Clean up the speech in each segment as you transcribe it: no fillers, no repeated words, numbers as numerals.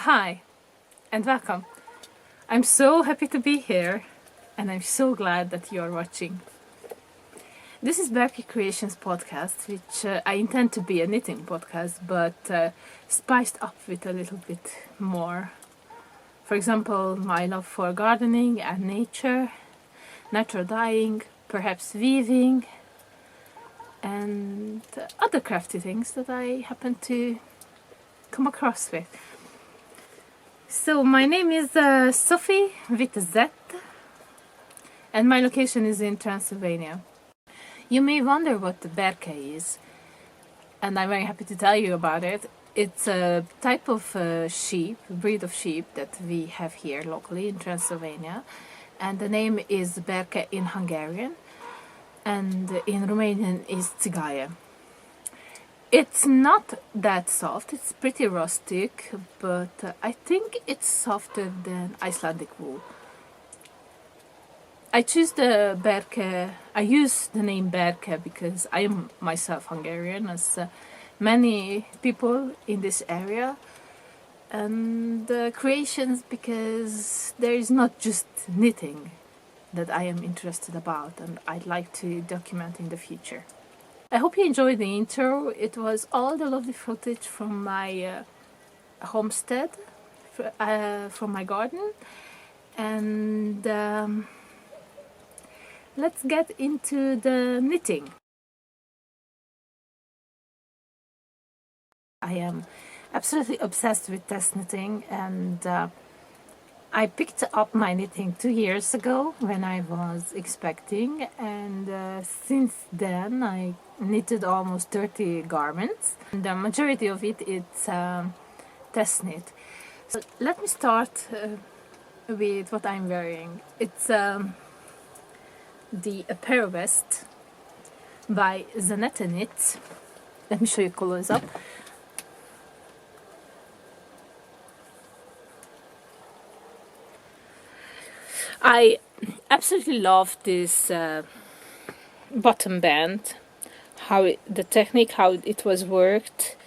Hi and welcome. I'm so happy to be here and I'm so glad that you are watching. This is Berke Creations Podcast, which I intend to be a knitting podcast, but spiced up with a little bit more. For example, my love for gardening and nature, natural dyeing, perhaps weaving, and other crafty things that I happen to come across with. So my name is Sophie with a Z, and my location is in Transylvania. You may wonder what the Berke is, and I'm very happy to tell you about it. It's a type of breed of sheep that we have here locally in Transylvania, and the name is Berke in Hungarian, and in Romanian is Țigaie. It's not that soft, it's pretty rustic, but I think it's softer than Icelandic wool. I use the name Berke because I am myself Hungarian, as many people in this area, and creations because there is not just knitting that I am interested about and I'd like to document in the future. I hope you enjoyed the intro. It was all the lovely footage from my homestead, from my garden, and let's get into the knitting. I am absolutely obsessed with test knitting, and I picked up my knitting 2 years ago when I was expecting, and since then I knitted almost 30 garments. The majority of it is test knit. So let me start with what I'm wearing. It's the Apparel Vest by Zanete knit. Let me show you close up. I absolutely love this bottom band, how it was worked,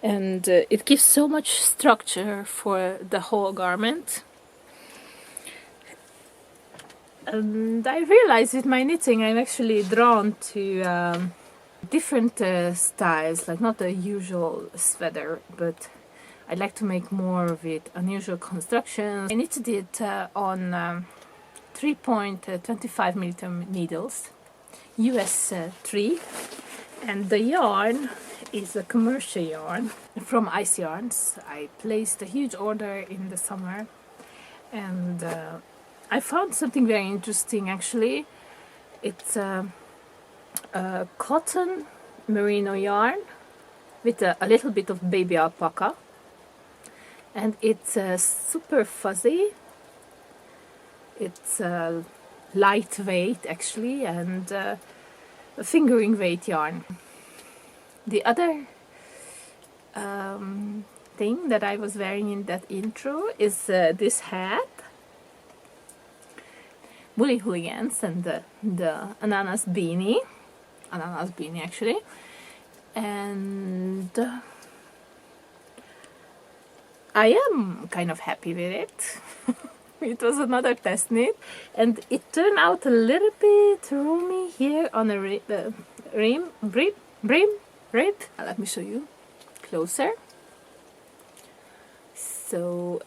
and it gives so much structure for the whole garment. And I realized with my knitting I'm actually drawn to different styles, like not the usual sweater, but I'd like to make more of it, unusual constructions. I knitted it on 3.25 millimeter needles, US 3, and the yarn is a commercial yarn from Ice Yarns. I placed a huge order in the summer, and I found something very interesting actually. It's a cotton merino yarn with a little bit of baby alpaca, and it's super fuzzy. It's lightweight actually, and a fingering weight yarn. The other thing that I was wearing in that intro is this hat, Woolly Hooligans, and the Ananas beanie actually, and I am kind of happy with it. It was another test knit, and it turned out a little bit roomy here on a brim. Let me show you closer. So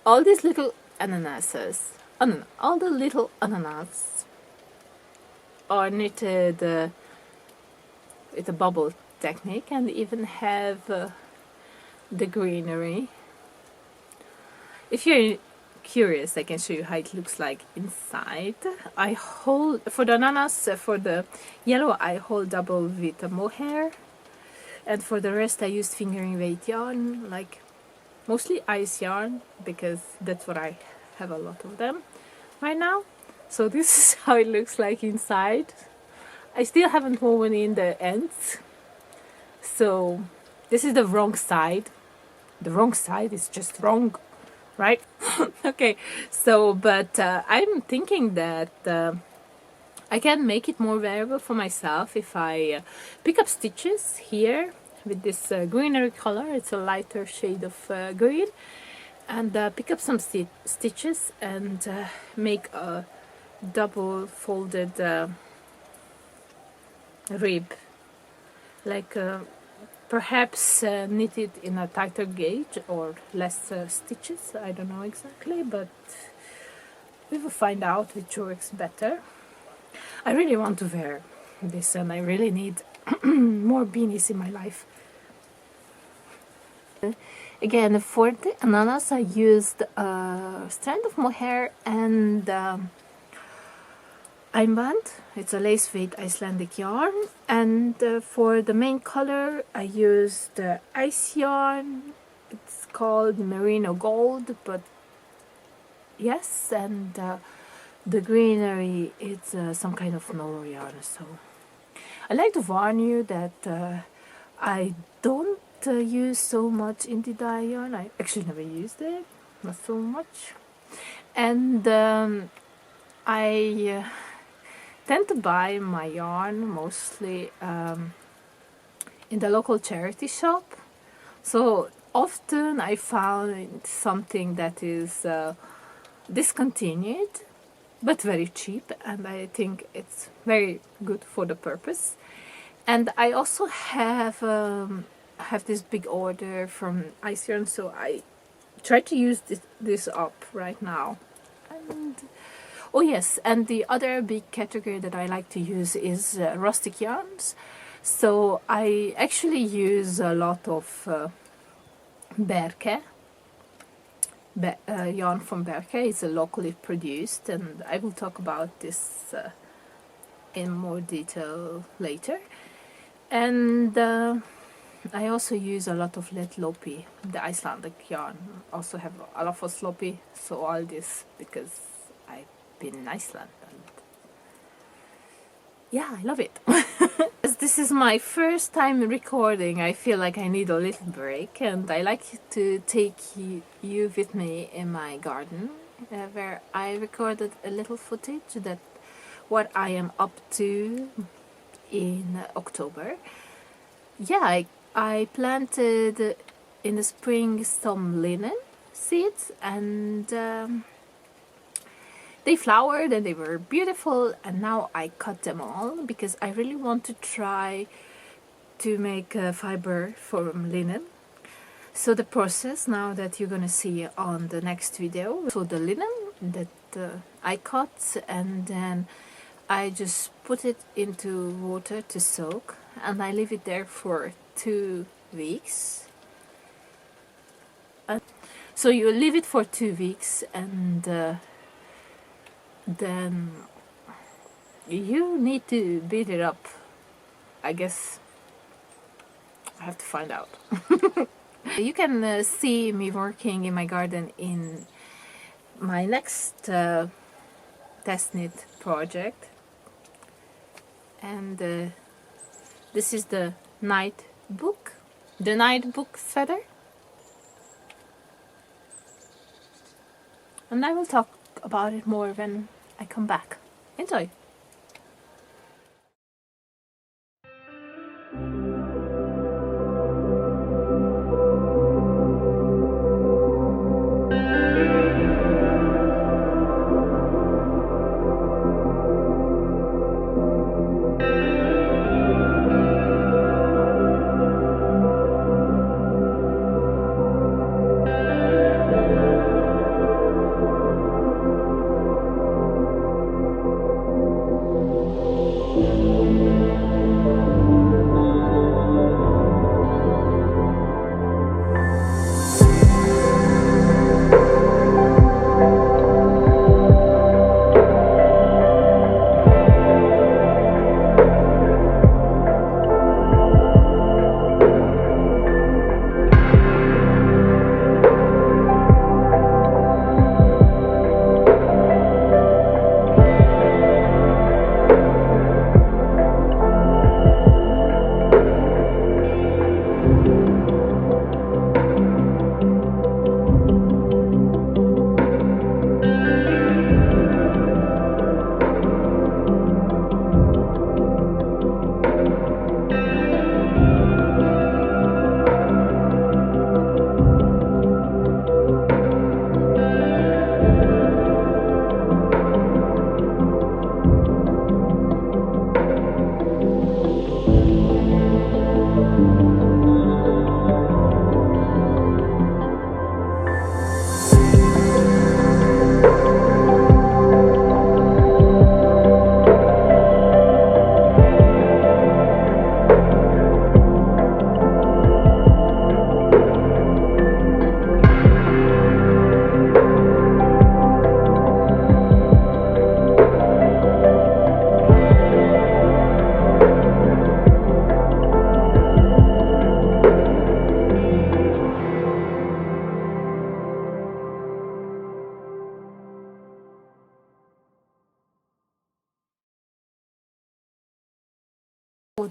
all these little ananases, all the little ananas are knitted with a bubble technique, and even have the greenery. If you're curious, I can show you how it looks like inside. I hold, for the ananas, for the yellow, I hold double with a mohair, and for the rest I used fingering weight yarn, like mostly ice yarn, because that's what I have a lot of them right now. So this is how it looks like inside. I still haven't woven in the ends, so this is the wrong side. The wrong side is just wrong, right? Okay, so but I'm thinking that I can make it more variable for myself if I pick up stitches here with this greenery color. It's a lighter shade of green, and pick up some stitches and make a double folded rib, like perhaps knit it in a tighter gauge or less stitches. I don't know exactly, but we will find out which works better. I really want to wear this, and I really need more beanies in my life. Again, for the ananas I used a strand of mohair and Ambah. It's a lace weight Icelandic yarn, and for the main color I used ice yarn. It's called merino gold, but yes, and the greenery, it's some kind of noro yarn. So I like to warn you that I don't use so much indie dye yarn. I actually never used it, not so much, and I tend to buy my yarn mostly in the local charity shop. So often I found something that is discontinued but very cheap, and I think it's very good for the purpose. And I also have this big order from Ice Yarn, so I try to use this up right now. And oh yes, and the other big category that I like to use is Rustic Yarns. So I actually use a lot of Berke. Yarn from Berke is locally produced, and I will talk about this in more detail later. And I also use a lot of Let Lopi, the Icelandic yarn. Also have a lot of Sloppy, so all this because I've been in Iceland, and yeah, I love it. As this is my first time recording, I feel like I need a little break, and I like to take you with me in my garden, where I recorded a little footage that what I am up to in October. Yeah, I planted in the spring some linen seeds, and they flowered and they were beautiful, and now I cut them all because I really want to try to make fiber from linen. So the process now that you're gonna see on the next video. So the linen that I cut, and then I just put it into water to soak, and I leave it there for 2 weeks. So you leave it for 2 weeks, and then you need to beat it up. I guess I have to find out. You can see me working in my garden in my next test knit project, and this is the Nightbook, the Nightbook sweater, and I will talk about it more when I come back. Enjoy!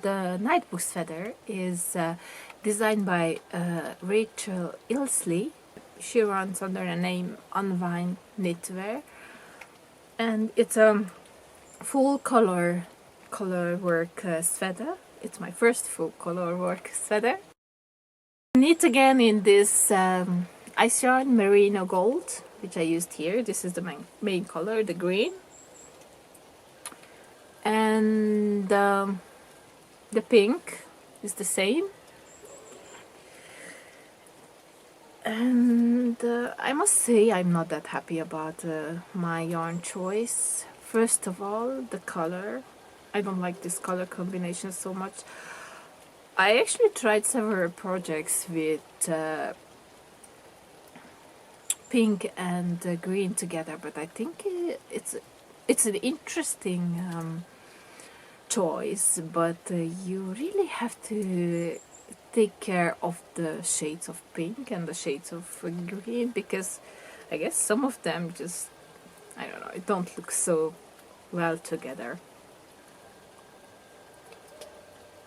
The Nightbook sweater is designed by Rachel Ilsley. She runs under the name Unwind Knitwear, and it's a full color work sweater. It's my first full color work sweater. Knit again in this ice yarn merino gold, which I used here. This is the main color, the green, and the pink is the same. And I must say I'm not that happy about my yarn choice. First of all, the color. I don't like this color combination so much. I actually tried several projects with pink and green together, but I think it's an interesting choice, but you really have to take care of the shades of pink and the shades of green, because I guess some of them just, I don't know, it don't look so well together.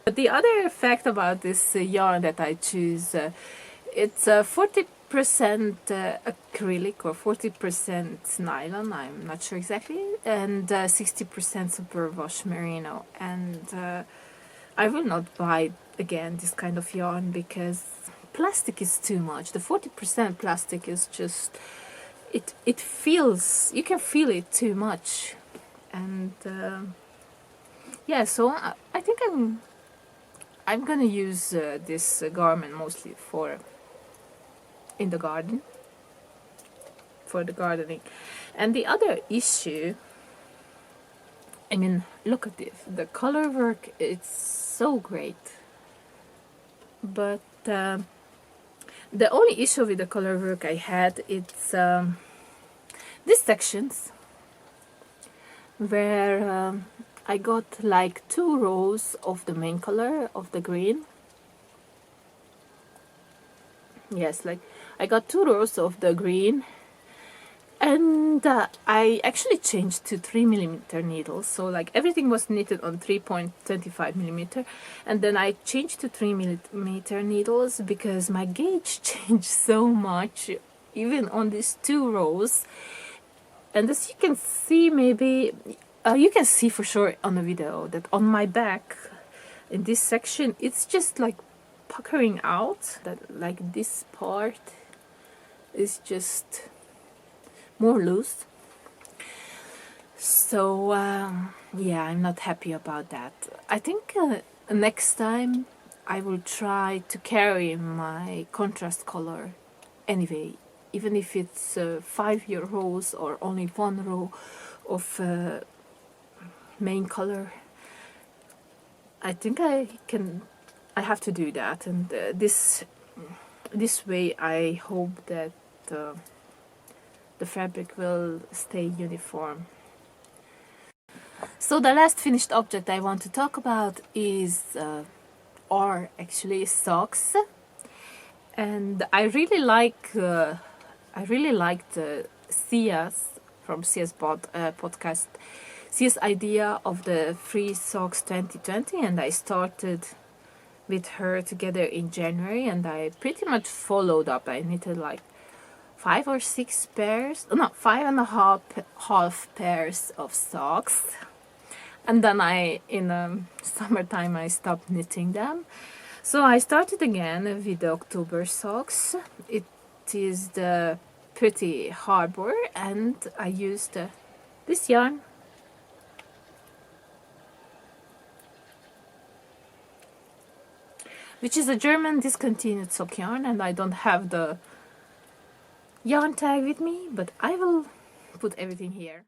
But the other fact about this yarn that I choose, it's 40% acrylic or 40% nylon, I'm not sure exactly, and 60% superwash merino. And I will not buy again this kind of yarn because plastic is too much. The 40% plastic is just, it feels, you can feel it too much. And yeah, so I think I'm gonna use this garment mostly for in the garden for the gardening. And the other issue, I mean, look at this. The color work, it's so great. But the only issue with the color work I had, it's these sections where I got like 2 rows of the main color of the green. Yes, like I got 2 rows of the green, and I actually changed to 3mm needles. So like everything was knitted on 3.25mm, and then I changed to 3mm needles because my gauge changed so much, even on these 2 rows. And as you can see, maybe you can see for sure on the video that on my back in this section, it's just like puckering out, that like this part is just more loose. So yeah, I'm not happy about that. I think next time I will try to carry my contrast color anyway, even if it's 5 rows or only 1 row of main color. I think I have to do that, and this way I hope that the fabric will stay uniform. So the last finished object I want to talk about is actually socks. And I really liked Cia's from Ciasbod Podcast, Cia's idea of the free socks 2020, and I started with her together in January, and I pretty much followed up. I knitted like 5 or 6 pairs, no, 5.5 pairs of socks, and then in summertime I stopped knitting them. So I started again with the October socks. It is the pretty Harbour, and I used this yarn, which is a German discontinued sock yarn, and I don't have the yarn tag with me, but I will put everything here.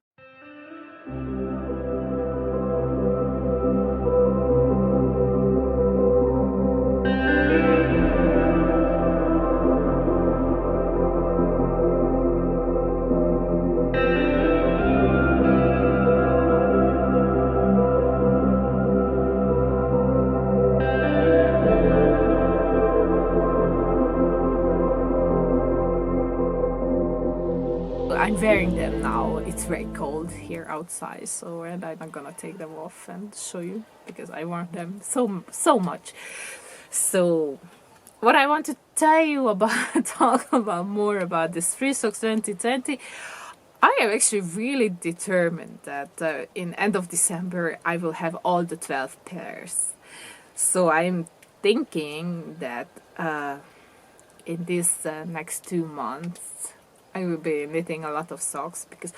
I'm wearing them now. It's very cold here outside, so and I'm not gonna take them off and show you because I want them so much. So what I want to tell you about, talk about more about this Free Socks 2020, I am actually really determined that in end of December I will have all the 12 pairs. So I'm thinking that in this next 2 months I will be knitting a lot of socks because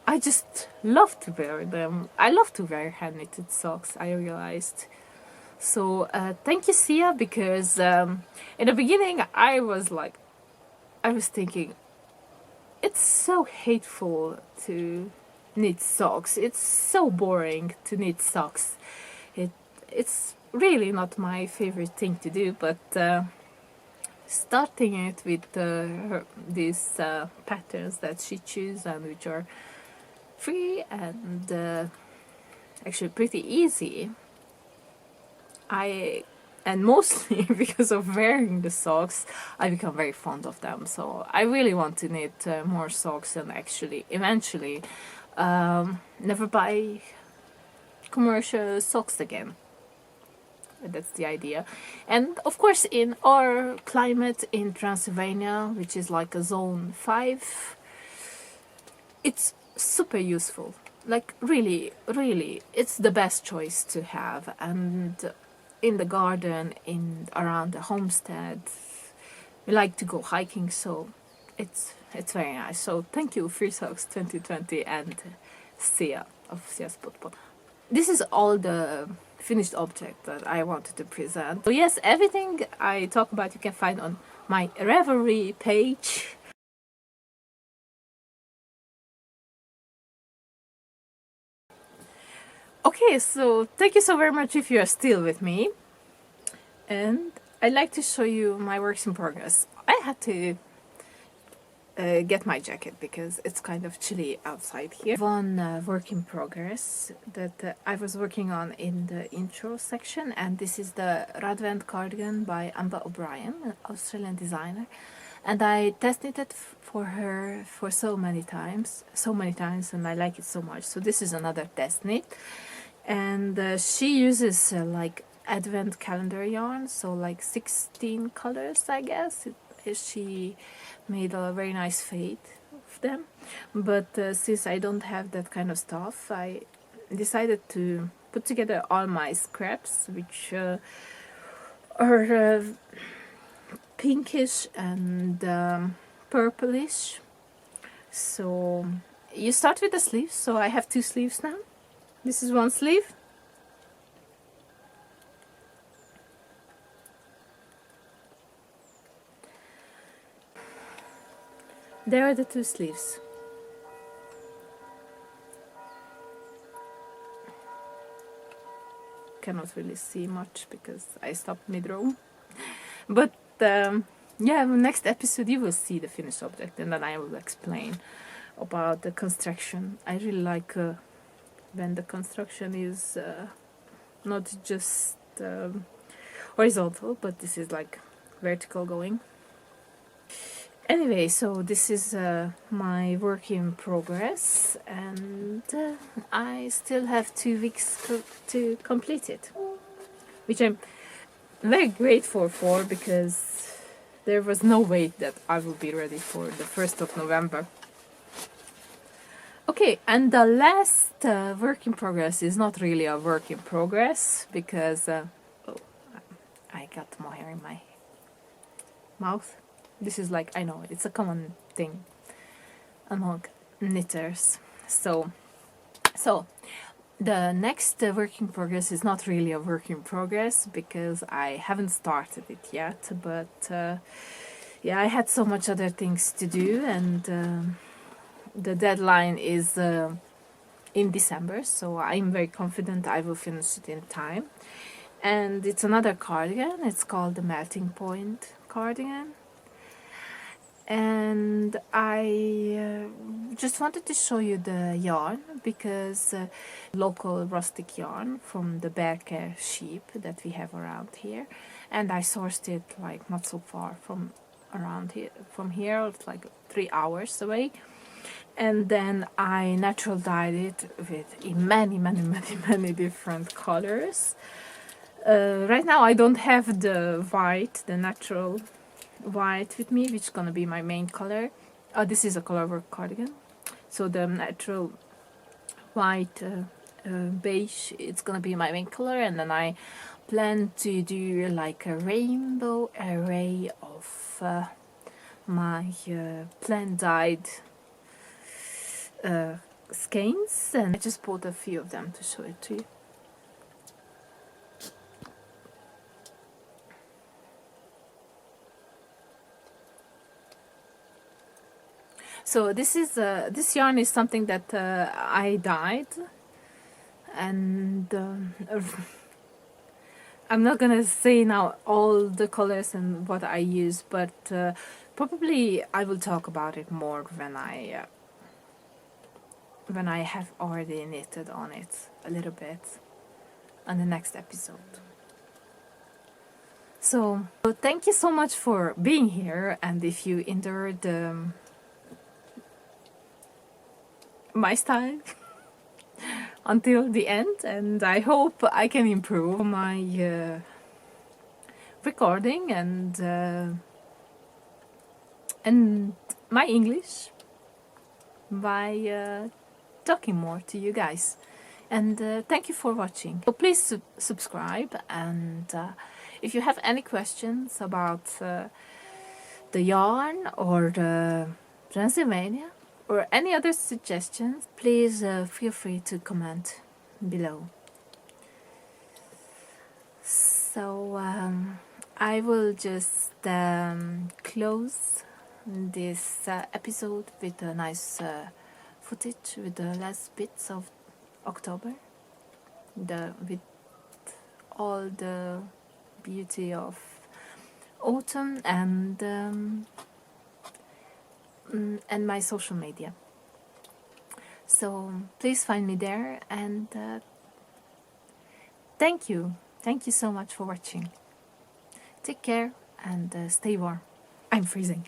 I just love to wear them. I love to wear hand knitted socks, I realized. So thank you, Cia, because in the beginning I was thinking, it's so hateful to knit socks. It's so boring to knit socks. It's really not my favorite thing to do, but starting it with these patterns that she chooses and which are free and actually pretty easy, and mostly because of wearing the socks, I become very fond of them. So I really want to knit more socks and actually eventually never buy commercial socks again. That's the idea. And of course in our climate in Transylvania, which is like a zone 5, it's super useful. Like really it's the best choice to have. And in the garden, around the homestead, we like to go hiking, so it's very nice. So thank you Free Socks 2020 and Cia of Ciasbod Podcast. This is all the finished object that I wanted to present. So yes, everything I talk about you can find on my Ravelry page. Okay, so thank you so very much if you are still with me. And I'd like to show you my works in progress. I had to get my jacket because it's kind of chilly outside here. One work in progress that I was working on in the intro section, and this is the Radvent cardigan by Ambah O'Brien, an Australian designer. And I test knitted for her for so many times, and I like it so much. So this is another test knit, and she uses like advent calendar yarn, so like 16 colors, I guess. She made a very nice fade of them, but since I don't have that kind of stuff, I decided to put together all my scraps, which are pinkish and purplish. So you start with the sleeves. So I have 2 sleeves now. This is one sleeve. There are the 2 sleeves. Cannot really see much because I stopped mid-row. But yeah, next episode you will see the finished object, and then I will explain about the construction. I really like when the construction is not just horizontal, but this is like vertical going. Anyway, so this is my work in progress, and I still have 2 weeks to complete it, which I'm very grateful for, because there was no way that I will be ready for the 1st of November. Okay, and the last work in progress is not really a work in progress, because oh, I got more hair in my mouth. This is like, I know, it's a common thing among knitters. So the next work in progress is not really a work in progress, because I haven't started it yet. But yeah, I had so much other things to do, and the deadline is in December, so I'm very confident I will finish it in time. And it's another cardigan. It's called the Melting Point cardigan. And I just wanted to show you the yarn, because local rustic yarn from the Berke sheep that we have around here, and I sourced it like not so far from around here. From here, it's like 3 hours away, and then I natural dyed it with in many different colors. Right now I don't have the white, the natural white with me, which is gonna be my main color. This is a color work cardigan, so the natural white beige, it's gonna be my main color. And then I plan to do like a rainbow array of my plain dyed skeins, and I just bought a few of them to show it to you. So this is this yarn is something that I dyed, and I'm not gonna say now all the colors and what I use, but probably I will talk about it more when I have already knitted on it a little bit on the next episode. So thank you so much for being here, and if you endured my style until the end, and I hope I can improve my recording and my English by talking more to you guys. And thank you for watching. So please subscribe, and if you have any questions about the yarn or the Transylvania or any other suggestions, please feel free to comment below. So I will just close this episode with a nice footage with the last bits of October, with all the beauty of autumn and my social media. So please find me there, and thank you so much for watching. Take care and stay warm. I'm freezing.